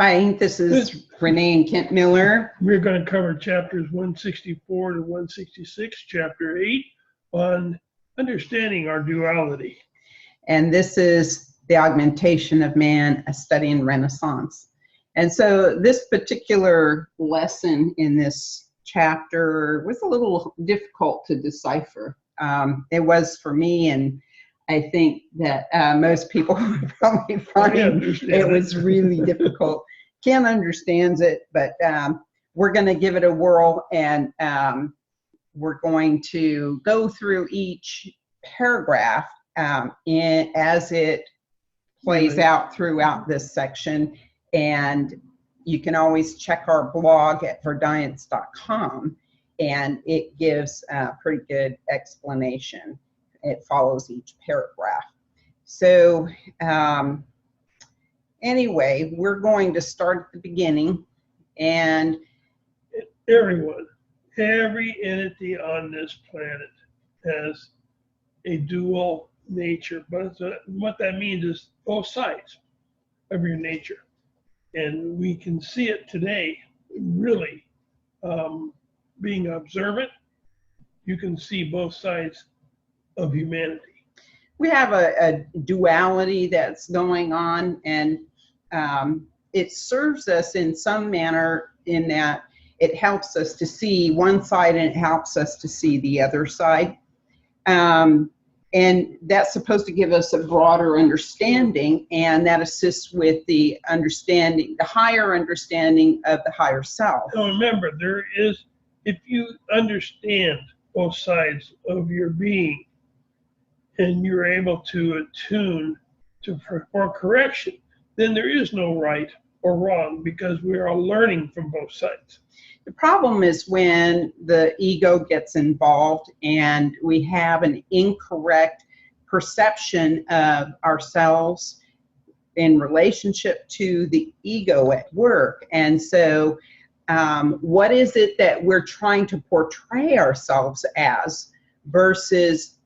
Hi, this is Renee and Kent Miller. We're going to cover chapters 164 to 166, chapter 8, on understanding our duality. And this is the augmentation of man, a study in Renaissance. And so this particular lesson in this chapter was a little difficult to decipher. It was for me, and I think that most people would probably find it was really difficult. Ken understands it, but we're going to give it a whirl, and we're going to go through each paragraph as it plays out throughout this section. And you can always check our blog at verdience.com, and it gives a pretty good explanation. It follows each paragraph. So anyway, we're going to start at the beginning. And everyone, every entity on this planet has a dual nature, but what that means is both sides of your nature. And we can see it today, really, being observant. You can see both sides of humanity. We have a duality that's going on, and it serves us in some manner in that it helps us to see one side and it helps us to see the other side. And that's supposed to give us a broader understanding, and that assists with the understanding, the higher understanding of the higher self. So remember, if you understand both sides of your being, and you're able to attune for correction, then there is no right or wrong, because we are learning from both sides. The problem is when the ego gets involved and we have an incorrect perception of ourselves in relationship to the ego at work. And so what is it that we're trying to portray ourselves as versus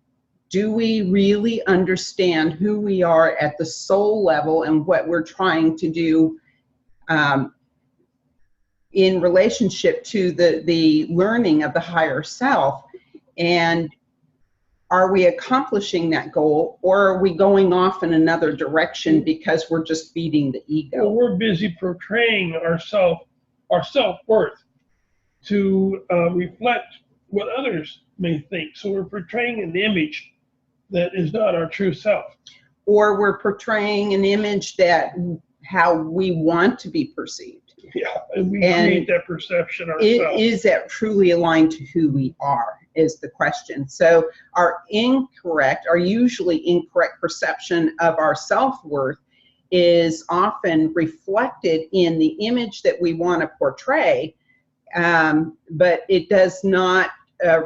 do we really understand who we are at the soul level and what we're trying to do in relationship to the learning of the higher self? And are we accomplishing that goal, or are we going off in another direction because we're just feeding the ego? Well, we're busy portraying our self-worth to reflect what others may think. So we're portraying an image that is not our true self. Or we're portraying an image that how we want to be perceived. Yeah, and we create that perception ourselves. Is that truly aligned to who we are is the question. So our usually incorrect perception of our self-worth is often reflected in the image that we want to portray, but it does not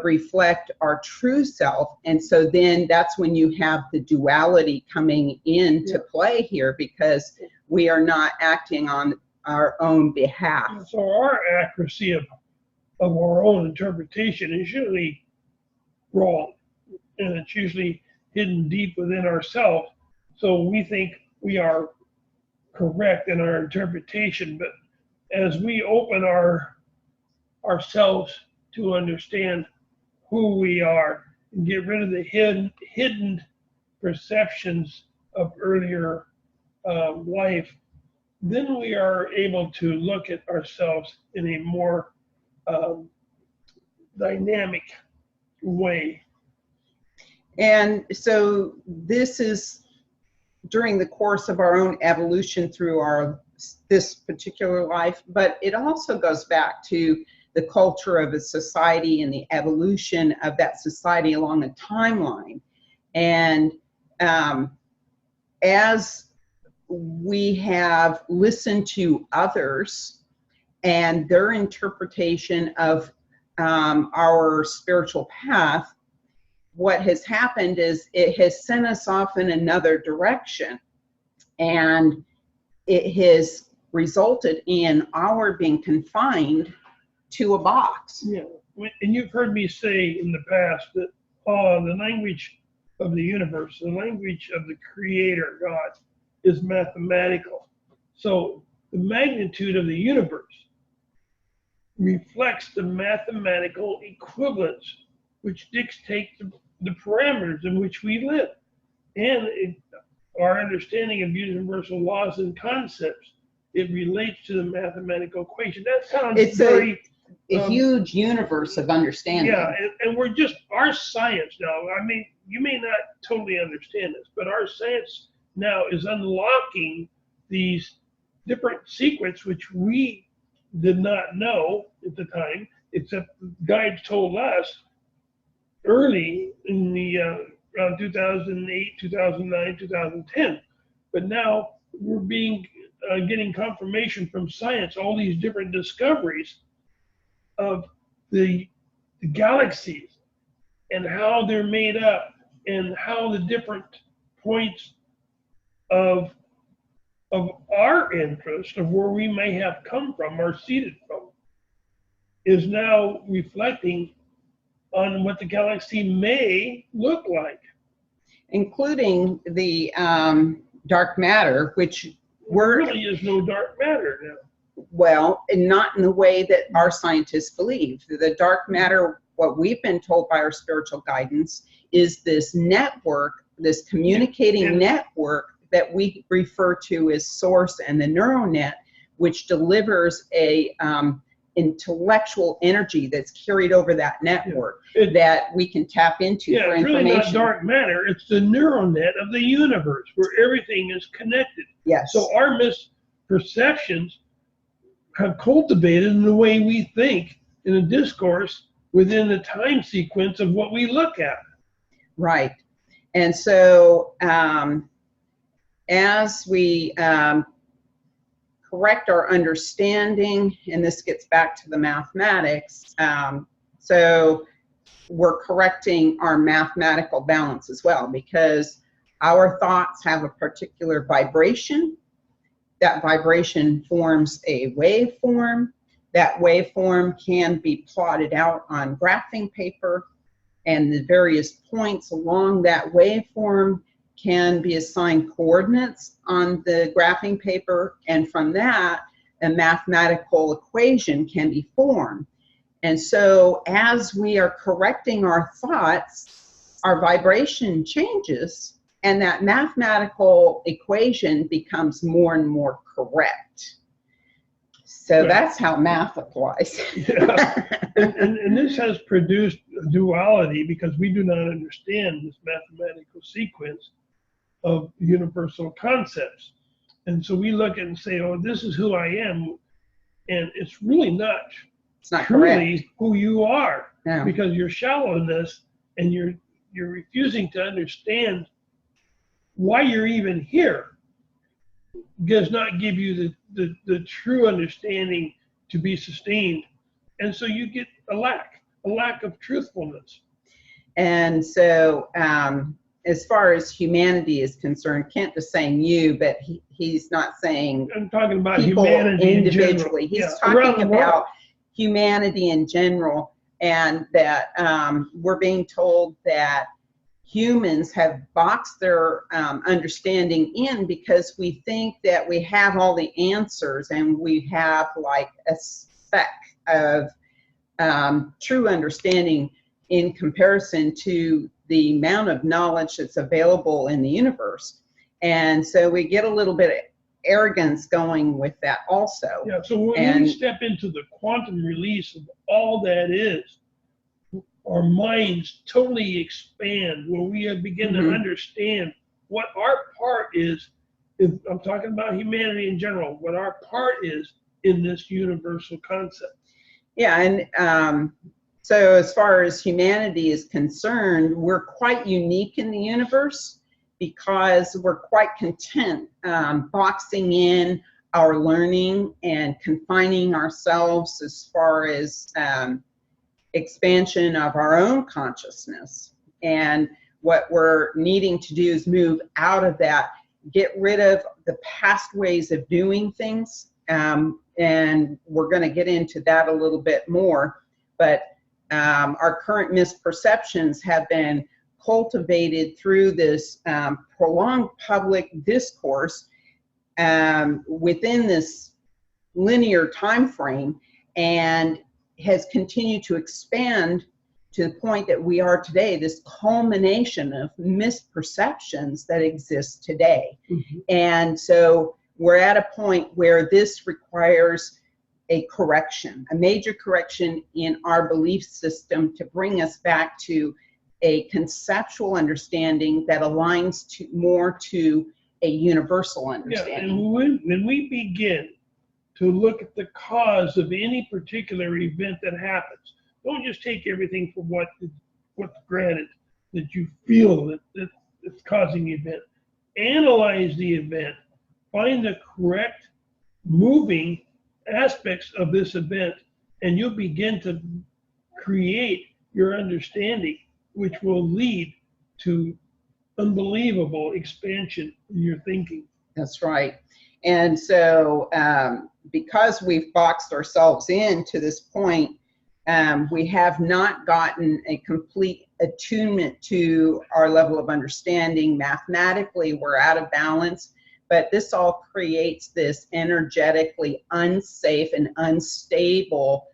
reflect our true self. And so then that's when you have the duality coming into play here, because we are not acting on our own behalf. So our accuracy of our own interpretation is usually wrong, and it's usually hidden deep within ourselves. So we think we are correct in our interpretation, but as we open ourselves to understand who we are and get rid of the hidden perceptions of earlier life, then we are able to look at ourselves in a more dynamic way. And so this is during the course of our own evolution through this particular life, but it also goes back to the culture of a society and the evolution of that society along a timeline. And as we have listened to others and their interpretation of our spiritual path, what has happened is it has sent us off in another direction, and it has resulted in our being confined to a box. Yeah, and you've heard me say in the past that the language of the universe, the language of the Creator, God, is mathematical. So the magnitude of the universe reflects the mathematical equivalence which dictate the parameters in which we live. And our understanding of universal laws and concepts, it relates to the mathematical equation. That sounds very... a huge universe of understanding. Yeah, and we're just, our science now, I mean, you may not totally understand this, but our science now is unlocking these different secrets which we did not know at the time, except guides told us early in the around 2008, 2009, 2010. But now we're getting confirmation from science, all these different discoveries of the galaxies and how they're made up and how the different points of our interest, of where we may have come from or seeded from, is now reflecting on what the galaxy may look like. Including the dark matter, which there really is no dark matter now. Well, and not in the way that our scientists believe. The dark matter, what we've been told by our spiritual guidance, is this network, this communicating network that we refer to as source and the neural net, which delivers a intellectual energy that's carried over that network that we can tap into for information. It's really not dark matter. It's the neural net of the universe where everything is connected. Yes. So our misperceptions have cultivated in the way we think in a discourse within the time sequence of what we look at. Right. And so as we correct our understanding, and this gets back to the mathematics, so we're correcting our mathematical balance as well, because our thoughts have a particular vibration. That vibration forms a waveform. That waveform can be plotted out on graphing paper, and the various points along that waveform can be assigned coordinates on the graphing paper, and from that, a mathematical equation can be formed. And so as we are correcting our thoughts, our vibration changes, and that mathematical equation becomes more and more correct. So that's how math applies. And this has produced duality, because we do not understand this mathematical sequence of universal concepts. And so we look at it and say, oh, this is who I am. And it's really not, truly correct. Who you are, because your shallowness and you're refusing to understand why you're even here does not give you the true understanding to be sustained. And so you get a lack of truthfulness. And so as far as humanity is concerned, Kent is saying you, but he's not saying I'm talking about people humanity individually. He's talking about humanity in general, and that we're being told that humans have boxed their understanding in because we think that we have all the answers, and we have like a speck of true understanding in comparison to the amount of knowledge that's available in the universe. And so we get a little bit of arrogance going with that also. Yeah, so when we step into the quantum release of all that is, our minds totally expand, when we begin to understand what our part is. If I'm talking about humanity in general, what our part is in this universal concept. Yeah, and so as far as humanity is concerned, we're quite unique in the universe because we're quite content boxing in our learning and confining ourselves as far as expansion of our own consciousness. And what we're needing to do is move out of that, get rid of the past ways of doing things. And we're going to get into that a little bit more. But our current misperceptions have been cultivated through this prolonged public discourse within this linear time frame and has continued to expand to the point that we are today, this culmination of misperceptions that exist today. Mhm. And so we're at a point where this requires a correction, a major correction in our belief system to bring us back to a conceptual understanding that aligns more to a universal Yeah, understanding. and when we begin to look at the cause of any particular event that happens, don't just take everything for what's granted that you feel that it's causing the event. Analyze the event, find the correct moving aspects of this event, and you'll begin to create your understanding, which will lead to unbelievable expansion in your thinking. That's right. And so because we've boxed ourselves in to this point, we have not gotten a complete attunement to our level of understanding. Mathematically, we're out of balance, but this all creates this energetically unsafe and unstable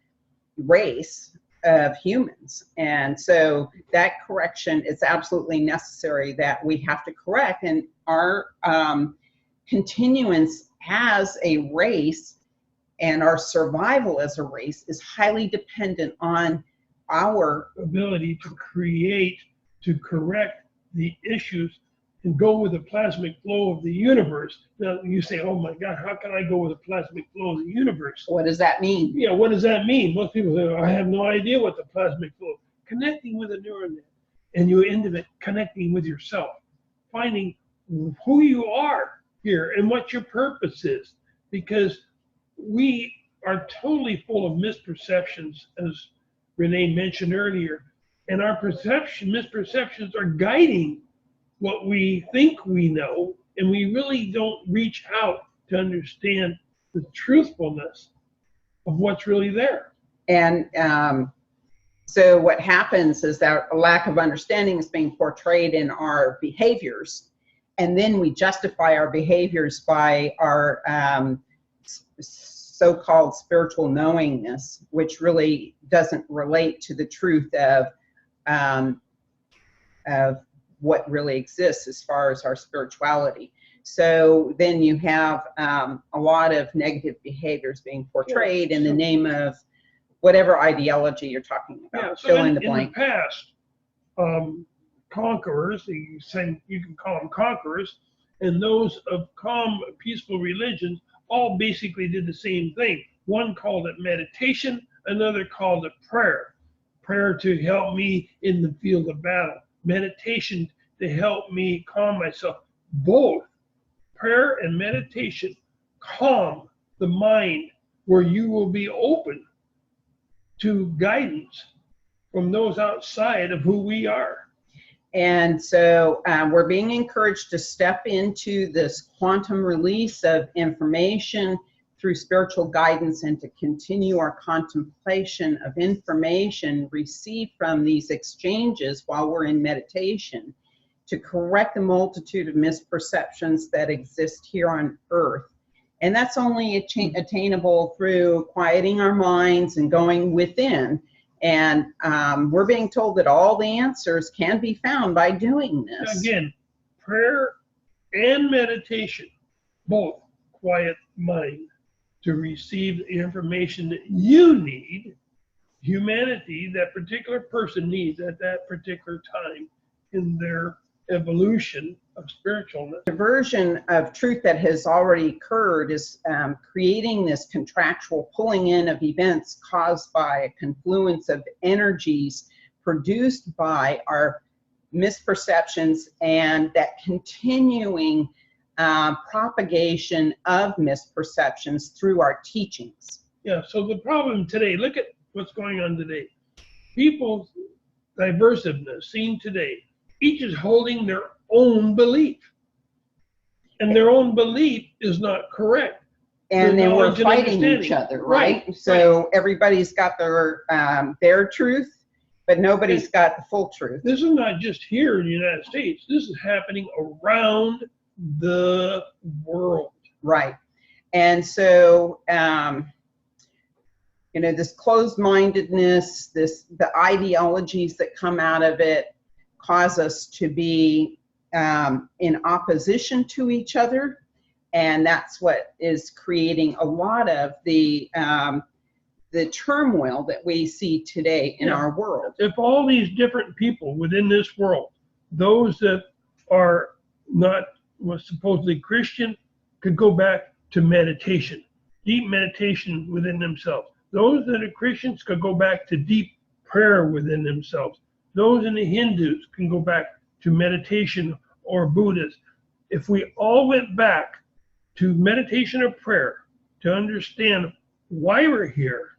race of humans. And so that correction is absolutely necessary, that we have to correct. And our continuance as a race and our survival as a race is highly dependent on our ability to create, to correct the issues and go with the plasmic flow of the universe. Now you say, oh my God, how can I go with the plasmic flow of the universe? What does that mean? Yeah, what does that mean? Most people say, I have no idea what the plasmic flow. Connecting with a neural net, and you end up connecting with yourself, finding who you are here and what your purpose is, because we are totally full of misperceptions, as Renee mentioned earlier, and our misperceptions are guiding what we think we know, and we really don't reach out to understand the truthfulness of what's really there. And so what happens is that a lack of understanding is being portrayed in our behaviors, and then we justify our behaviors by our so-called spiritual knowingness, which really doesn't relate to the truth of what really exists as far as our spirituality. So then you have a lot of negative behaviors being portrayed in the name of whatever ideology you're talking about. Yeah, so fill in the blank. In the past, conquerors, you can call them conquerors, and those of calm, peaceful religions all basically did the same thing. One called it meditation, another called it prayer. Prayer to help me in the field of battle. Meditation to help me calm myself. Both prayer and meditation calm the mind, where you will be open to guidance from those outside of who we are. And so we're being encouraged to step into this quantum release of information through spiritual guidance, and to continue our contemplation of information received from these exchanges while we're in meditation, to correct the multitude of misperceptions that exist here on earth. And that's only attainable through quieting our minds and going within. And we're being told that all the answers can be found by doing this. Again, prayer and meditation both quiet mind to receive the information that you need, humanity, that particular person needs at that particular time in their evolution of spiritualness. The version of truth that has already occurred is creating this contractual pulling in of events caused by a confluence of energies produced by our misperceptions, and that continuing propagation of misperceptions through our teachings. Yeah, so the problem today, look at what's going on today. People's diversiveness seen today, each is holding their own belief. And their own belief is not correct. And then we're fighting each other, right? So everybody's got their truth, but nobody's got the full truth. This is not just here in the United States. This is happening around the world. Right. And so, you know, this closed-mindedness, the ideologies that come out of it cause us to be in opposition to each other. And that's what is creating a lot of the turmoil that we see today in our world. If all these different people within this world, those that are not supposedly Christian, could go back to meditation, deep meditation within themselves. Those that are Christians could go back to deep prayer within themselves. Those in the Hindus can go back to meditation or Buddhists. If we all went back to meditation or prayer to understand why we're here,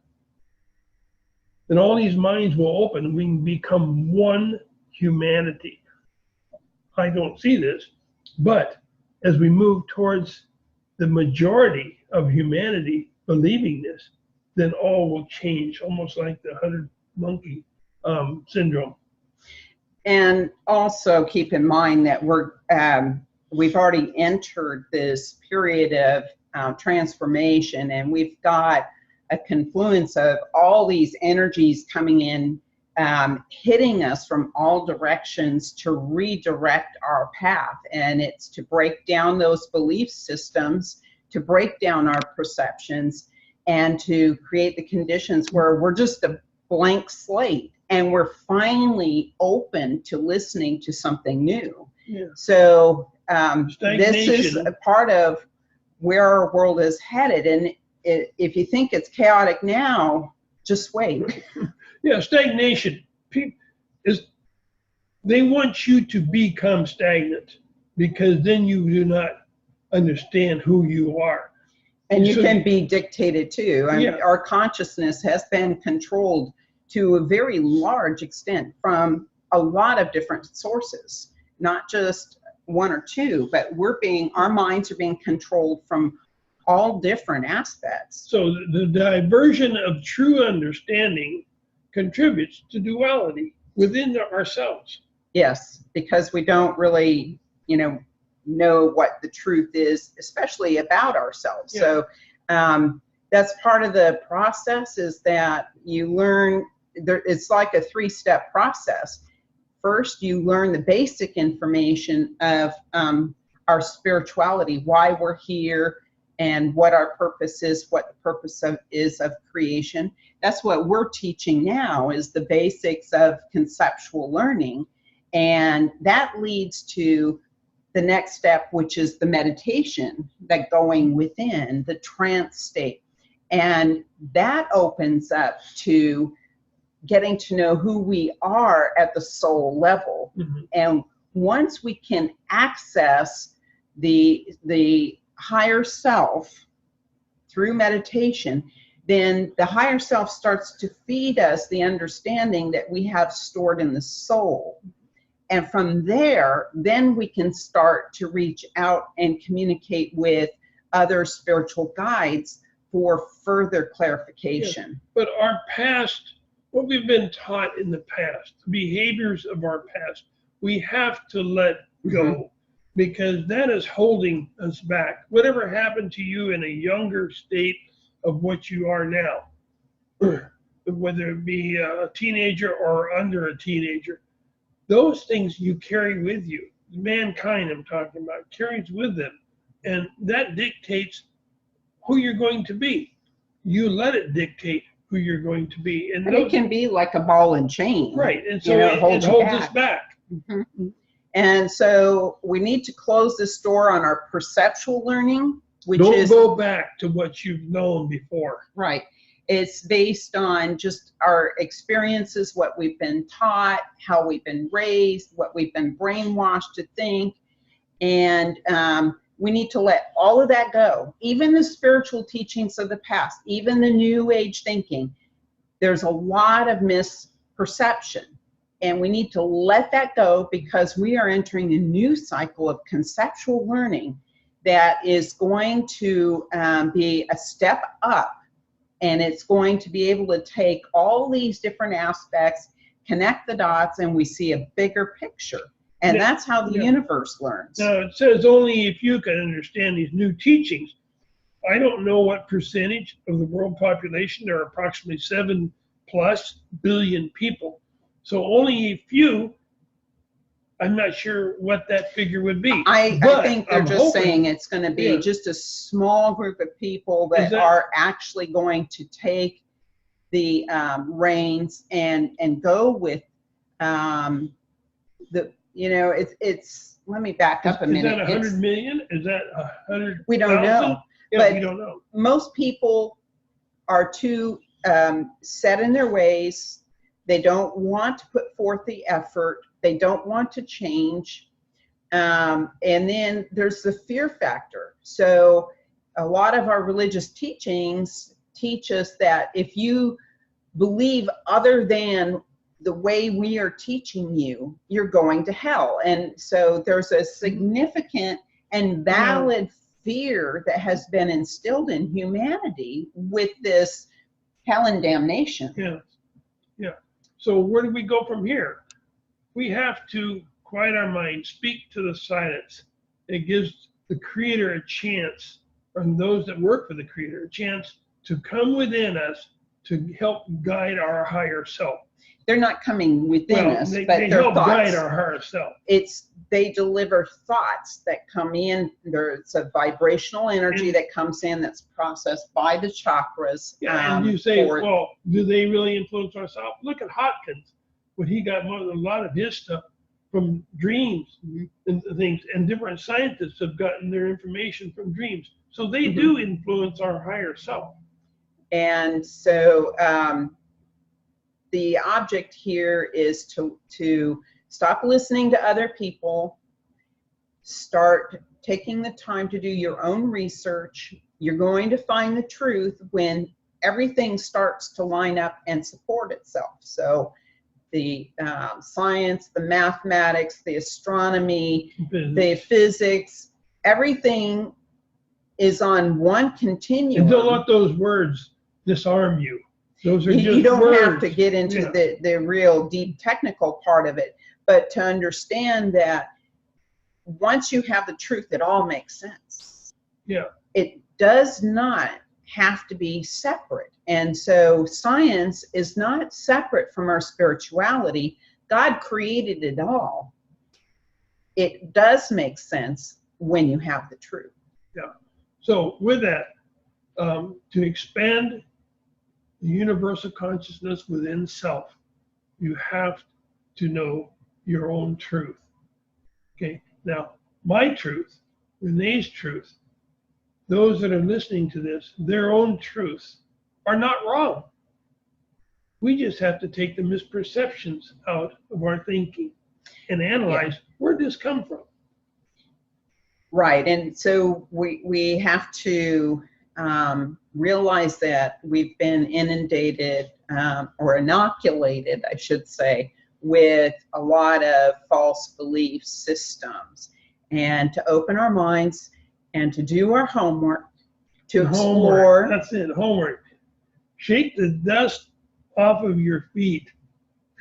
then all these minds will open and we can become one humanity. I don't see this, but as we move towards the majority of humanity believing this, then all will change, almost like the 100 monkey syndrome. And also keep in mind that we've already entered this period of transformation, and we've got a confluence of all these energies coming in, hitting us from all directions to redirect our path. And it's to break down those belief systems, to break down our perceptions, and to create the conditions where we're just a blank slate and we're finally open to listening to something new. Yeah. So this is a part of where our world is headed. And if you think it's chaotic now, just wait. Yeah, stagnation. They want you to become stagnant because then you do not understand who you are. And you can be dictated too. I mean, our consciousness has been controlled to a very large extent from a lot of different sources, not just one or two, but our minds are being controlled from all different aspects. So the diversion of true understanding contributes to duality within ourselves. Yes, because we don't really, know what the truth is, especially about ourselves. Yeah. So that's part of the process, is that you learn. It's like a 3-step process. First, you learn the basic information of our spirituality, why we're here, and what our purpose is, what the purpose is of creation. That's what we're teaching now, is the basics of conceptual learning. And that leads to the next step, which is the meditation, that going within, the trance state. And that opens up to getting to know who we are at the soul level. Mm-hmm. And once we can access the higher self through meditation, then the higher self starts to feed us the understanding that we have stored in the soul. And from there, then we can start to reach out and communicate with other spiritual guides for further clarification. Yes, but our past, what we've been taught in the past, the behaviors of our past, we have to let go. Mm-hmm. Because that is holding us back. Whatever happened to you in a younger state of what you are now, whether it be a teenager or under a teenager, those things you carry with you. Mankind, I'm talking about, carries with them. And that dictates who you're going to be. You let it dictate who you're going to be. And it can be like a ball and chain. Right. And so it holds us back. Mm-hmm. And so we need to close this door on our perceptual learning, which Don't go back to what you've known before. Right. It's based on just our experiences, what we've been taught, how we've been raised, what we've been brainwashed to think. And we need to let all of that go. Even the spiritual teachings of the past, even the New Age thinking, there's a lot of misperception. And we need to let that go, because we are entering a new cycle of conceptual learning that is going to be a step up. And it's going to be able to take all these different aspects, connect the dots, and we see a bigger picture. And that's how the universe learns. Now, it says only if you can understand these new teachings. I don't know what percentage of the world population. There are approximately 7+ billion people. So only a few, I'm not sure what that figure would be. I think they're I'm just hoping, saying it's going to be yeah. just a small group of people that are actually going to take the reins and go with the, you know, it's let me back up a minute. Is that 100 million? Is that 100,000? We don't know. Yeah, but we don't know. Most people are too set in their ways. They don't want to put forth the effort. They don't want to change. And then there's the fear factor. So a lot of our religious teachings teach us that if you believe other than the way we are teaching you, you're going to hell. And so there's a significant and valid fear that has been instilled in humanity with this hell and damnation. Yeah. Yeah. So where do we go from here? We have to quiet our mind, speak to the silence. It gives the Creator a chance, and those that work for the Creator, a chance to come within us to help guide our higher self. They're not coming within us, but they they're help thoughts. Guide our higher self. They deliver thoughts that come in. There's a vibrational energy that comes in that's processed by the chakras. Yeah, and you say, well, do they really influence ourselves? Look at Hopkins, when he got a lot of his stuff from dreams and things, and different scientists have gotten their information from dreams. So they do influence our higher self. And so the object here is to stop listening to other people, start taking the time to do your own research. You're going to find the truth when everything starts to line up and support itself. So the science, the mathematics, the astronomy, the physics, everything is on one continuum. And don't let those words disarm you. Those are just you don't words. have to get into the real deep technical part of it, but to understand that once you have the truth, it all makes sense. Yeah. It does not have to be separate. And so science is not separate from our spirituality. God created it all. It does make sense when you have the truth. Yeah. So with that, to expand the universal consciousness within self, you have to know your own truth. Okay. Now, my truth, Renee's truth, those that are listening to this, their own truths are not wrong. We just have to take the misperceptions out of our thinking and analyze where did this come from. Right. And so we have to realize that we've been inundated or inoculated, I should say, with a lot of false belief systems, and to open our minds and to do our homework, to explore. That's it, homework. Shake the dust off of your feet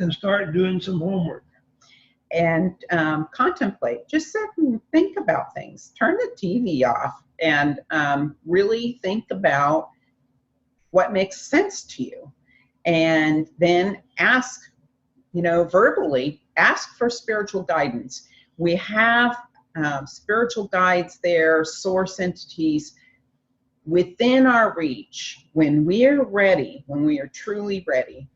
and start doing some homework. And contemplate, just sit and think about things. Turn the TV off and really think about what makes sense to you. And then ask, verbally, ask for spiritual guidance. We have spiritual guides there, source entities within our reach when we are ready, when we are truly ready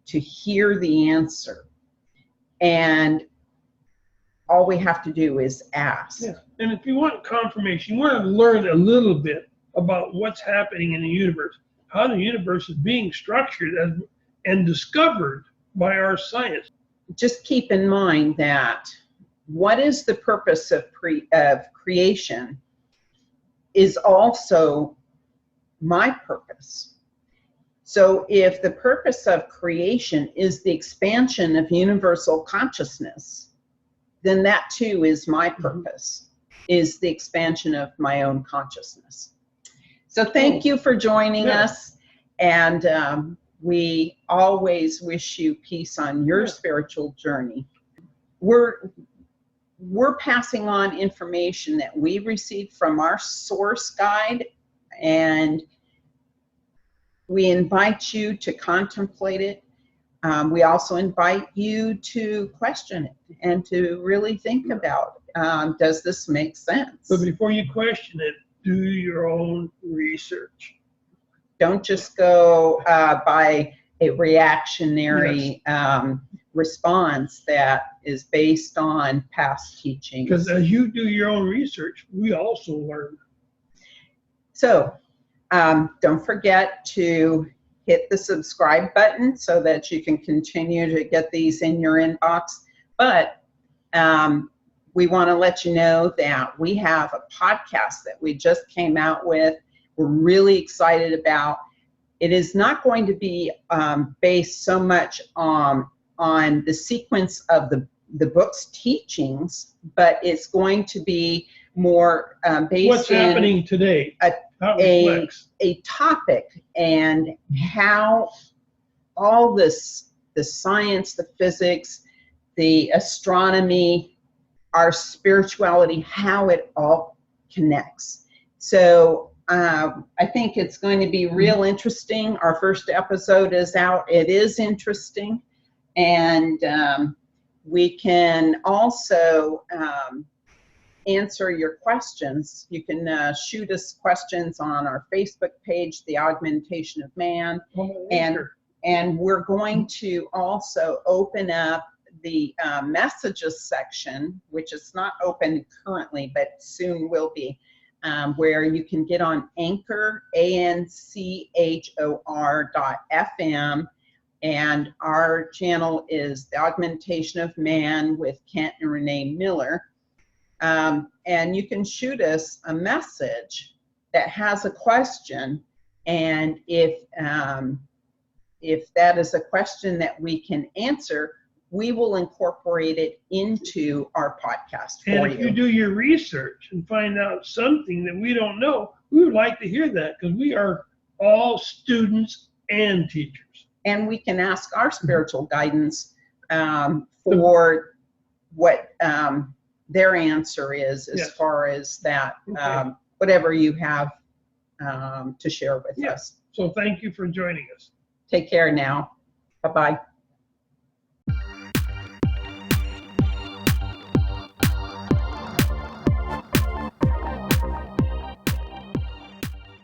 to hear the answer. And all we have to do is ask. Yeah. And if you want confirmation, you want to learn a little bit about what's happening in the universe, how the universe is being structured and discovered by our science. Just keep in mind that what is the purpose of creation is also my purpose. So if the purpose of creation is the expansion of universal consciousness, then that too is my purpose, is the expansion of my own consciousness. So thank you for joining us, and we always wish you peace on your spiritual journey. We're passing on information that we received from our source guide and we invite you to contemplate it. We also invite you to question it and to really think about, does this make sense? But before you question it, do your own research. Don't just go by a reactionary response that is based on past teachings. Because as you do your own research, we also learn. So don't forget to hit the subscribe button so that you can continue to get these in your inbox. But we want to let you know that we have a podcast that we just came out with. We're really excited about. It is not going to be based so much on the sequence of the book's teachings, but it's going to be more based What's happening today? A topic, and how all this, the science, the physics, the astronomy, our spirituality, how it all connects. So I think it's going to be real interesting. Our first episode is out. It is interesting. And we can also answer your questions. You can shoot us questions on our Facebook page, The Augmentation of Man. And we're going to also open up the messages section, which is not open currently, but soon will be, where you can get on Anchor, ANCHOR.FM. And our channel is The Augmentation of Man with Kent and Renee Miller. And you can shoot us a message that has a question, and if that is a question that we can answer, we will incorporate it into our podcast for you. And if you do your research and find out something that we don't know, we would like to hear that, because we are all students and teachers. And we can ask our spiritual guidance for what their answer is, as far as that, whatever you have to share with us. So thank you for joining us. Take care now. Bye-bye.